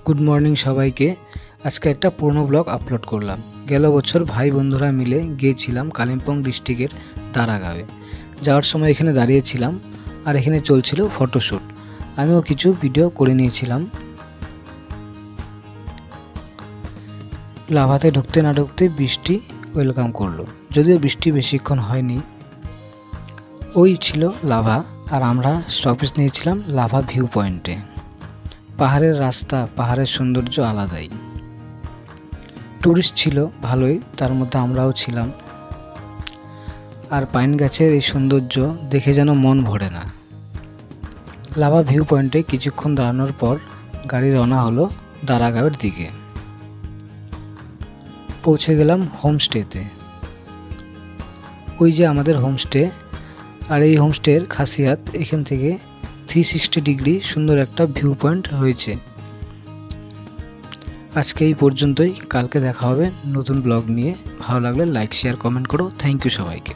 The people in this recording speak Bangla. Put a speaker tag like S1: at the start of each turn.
S1: গুড মর্নিং সবাইকে। আজকে একটা পুরনো ব্লগ আপলোড করলাম। গেল বছর ভাই বন্ধুরা মিলে গিয়েছিলাম কালিম্পং ডিস্ট্রিক্টের দারাগাঁওয়ে। যাওয়ার সময় এখানে দাঁড়িয়েছিলাম আর এখানে চলছিল ফটোশ্যুট। আমিও কিছু ভিডিও করে নিয়েছিলাম। লাভাতে ঢুকতে না ঢুকতে বৃষ্টি ওয়েলকাম করলো, যদিও বৃষ্টি বেশিক্ষণ হয়নি। ওই ছিল লাভা আর আমরা স্টপেজ নিয়েছিলাম লাভা ভিউ পয়েন্টে। পাহাড়ের রাস্তা, পাহাড়ের সৌন্দর্য আলাদাই। টুরিস্ট ছিল ভালোই, তার মধ্যে আমরাও ছিলাম। আর পাইন গাছের এই সৌন্দর্য দেখে যেন মন ভরে না। লাভা ভিউ পয়েন্টে কিছুক্ষণ দাঁড়ানোর পর গাড়ি রওনা হলো দারাগাঁওয়ের দিকে। পৌঁছে গেলাম হোমস্টেতে। ওই যে আমাদের হোমস্টে। আর এই হোমস্টের খাসিয়াত এখান থেকে 360 ডিগ্রি সুন্দর একটা ভিউ পয়েন্ট রয়েছে। আজকে এই পর্যন্তই, কালকে দেখা হবে নতুন ব্লগ নিয়ে। ভালো লাগলে লাইক শেয়ার কমেন্ট করো। থ্যাংক ইউ সবাইকে।